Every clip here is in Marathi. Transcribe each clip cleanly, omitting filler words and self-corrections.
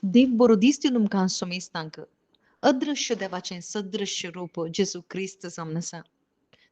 देव बरो दिसता तुमकां सोमेस्तांक अदृश्य देवाचें सदृश्य रूप जेजू क्रिस्त जावन आसा.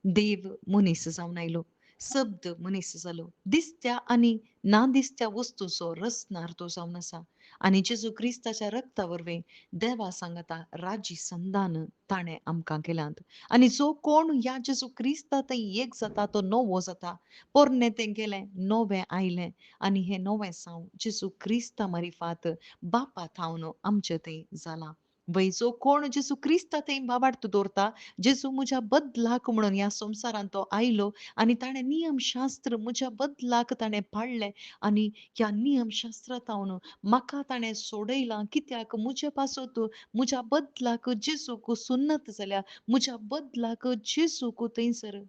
देव मनीस जावन आयलो, शब्द मनीस जालो, दिसत्या आनी ना दिसत्या वस्तूचो रसनार तो जावन आसा. आनी जेजू क्रिस्ताच्या रक्ता वरवीं देवा सांगता राजी संधान ताणें आमकां केल्यांत. आनी जो कोण ह्या जेजू क्रिस्ता थंय एक जाता तो नवो जाता. पोरणे तें गेलें, नवें आयलें आनी हें नवें साव जेजू क्रिस्ता मारिफात बापा थावन आमचे थंय जाला. वै जो कोण जेजू क्रिस्ता थंय बाबार्थ दवरता, जेजू म्हज्या बदलाक म्हणून ह्या संवसारांत तो आयलो आनी ताणें नियमशास्त्र म्हज्या बदलाक ताणें पाळ्ळें आनी ह्या नियमशास्त्रांत म्हाका ताणें सोडयलां. कित्याक म्हजे पासत म्हज्या बदलाक जेजूक सुन्नत जाल्या. म्हज्या बदलाक जेजूक थंयसर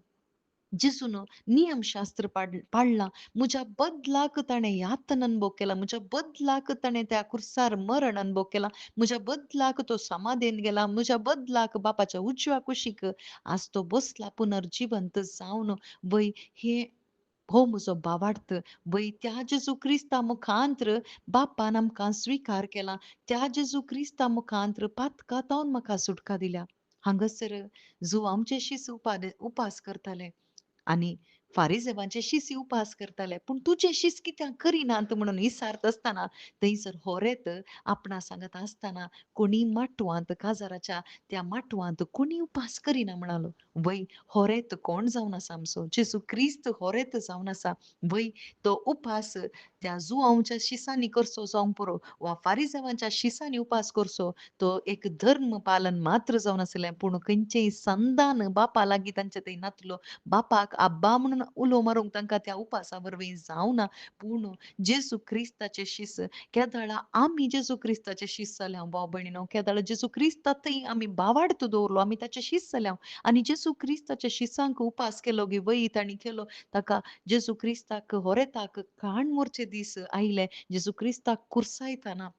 जेजून नियमशास्त्र पाळ्ळां. म्हज्या बदलाक ताणें यातन अनुभव केला. म्हज्या बदलाक ताणें त्या क्रुसार मरण अनुभव केला. म्हज्या बदलाक तो समाधीन गेला. म्हज्या बदलाक बापाच्या उजव्या कुशीक आज तो बसला पुनर्जिवंत जावन. वय हे हो म्हजो भावार्थ. वय त्या जेजू क्रिस्ता मुखांतर बापान आमकां स्विकार केला. त्या जेजू क्रिस्ता मुखांतर पातकातावन म्हाका सुटका दिल्या. हांगासर जो आमचे शिस उपास करताले आनी फारिसेवांचे शिसी उपास करताले पूण तुझे शिस कित्याक करिनात म्हणून विचारत असताना थंयसर होरेत आपणा सांगत असताना कोणी माटवांत काजाराच्या त्या माटवांत कोणी उपास करिना म्हणालो. वय होरेत कोण जावन आसा आमचो जेजू क्रिस्त होरेत जावन आसा. वय तो उपास त्या जुआंवच्या शिसांनी करचो जावंक पुरो वा फारिसेवांच्या शिसांनी उपास करचो तो एक धर्म पालन मात्र जावन आसलें पूण खंयचेय संदान बापा लागीं तांचे थंय नातलो. बापाक आब्बा म्हणून उलो मारूंक तांकां त्या उपासा वरवीं जावना. पूण जेजू क्रिस्ताचे शिस केदाळा आमी जेजू क्रिस्ताचे शिस जाल्या भाव भयणीनो. केदाळा जेजू क्रिस्ता थंय आमी भावार्थ दवरलो आमी ताचे शिस जाल्या आनी जेजू क्रिस्ताच्या शिसांक उपास केलो गे वय तांणी केलो ताका जेजू क्रिस्ताक होरेताक काण मोरचे दीस आयले. जेजू क्रिस्ताक कुर्सायतना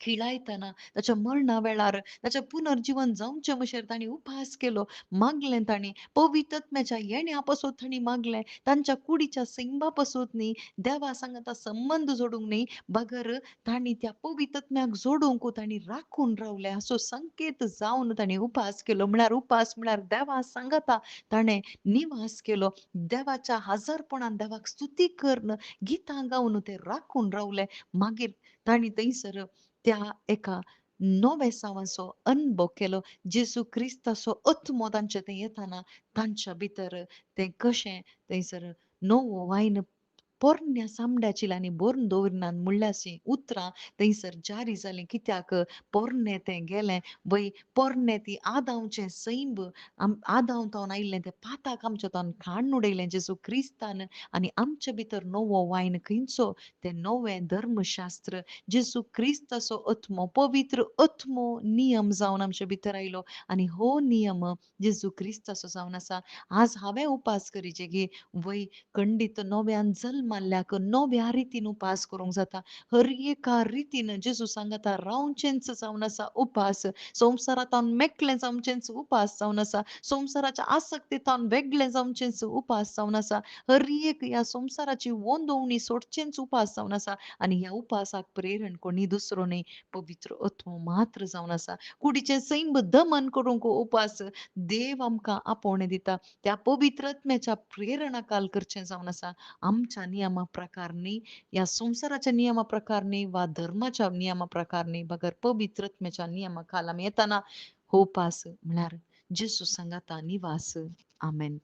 खिळायतना ताच्या मरणा वेळार ताच्या पुनर्जीवन जावचे म्हणशेर तांणी उपास केलो. मागलें तांणी पवित्रत्म्याच्या येण्या पासून तांणी मागलें. तांच्या कुडीच्या सिंबा पासून न्ही देवा सांगता संबंध जोडूंक न्ही बगर तांणी त्या पवित्रत्म्याक जोडूंक तांणी राखून रावले असो संकेत जावन तांणी उपास केलो. उपास म्हळ्यार देवा सांगता ताणें निवास केलो. देवाच्या हजरपणान देवाक स्तुती करून गितां गावन ते राखून रावले. मागीर तांणी थंयसर त्या एका नवे सावाचो अनुभव केलो. जेजू क्रिस्ताचो आत्मो तांचे थंय येताना तांच्या भितर तें कशें थंयसर नवो वायन पोरण्या सामड्याची आनी बरोवन दवरिनात म्हणल्यारशीं उतरां थंयसर जारी जालीं. कित्याक पोरणे तें गेलें वय पोरणे ती आदांवचें सैम आदांव थावन आयिल्लें तें पाताक आमच्या थावन काडून उडयलें जेजू क्रिस्तान आनी आमचे भितर नवो वायन खंयचो तें नवें धर्मशास्त्र जेजू क्रिस्ताचो आत्मो पवित्र आत्मो नियम जावन आमचे भितर आयलो आनी हो नियम जेजू क्रिस्ताचो जावन आसा. आज हांवें उपास करीचे की वय खंडीत नव्यान जल्माल्ल्याक नव्या रितीन उपास करूंक जाता. हर एका रितीन जेजू सांगता रावचेंच जावन आसा उपास. संवसारांत मेकळें जावचेंच उपास जावन आसा. संवसाराच्या आसक्तींत वेगळें जावचेंच उपास जावन आसा. हर एक ह्या संवसाराची वोंदवणी सोडचेंच उपास जावन आसा आनी ह्या उपासाक प्रेरण कोणी दुसरो न्ही पवित्र आत्मो मात्र जावन आसा. कुडीचें सैम दमन करूंक उपास देव आमकां आपोवणें दिता. त्या पवित्र आत्म्याच्या प्रेरणाकाल करचें जावन आसा. आमच्या नियमा प्रकार न्ही या संवसाराच्या नियमा प्रकार न्ही वा धर्माच्या नियमा प्रकार न्ही बगर पवित्र आत्म्याच्या नियमा खाला आमी येताना हो उपास म्हळ्यार जेजू सांगाता निवास. आमेन.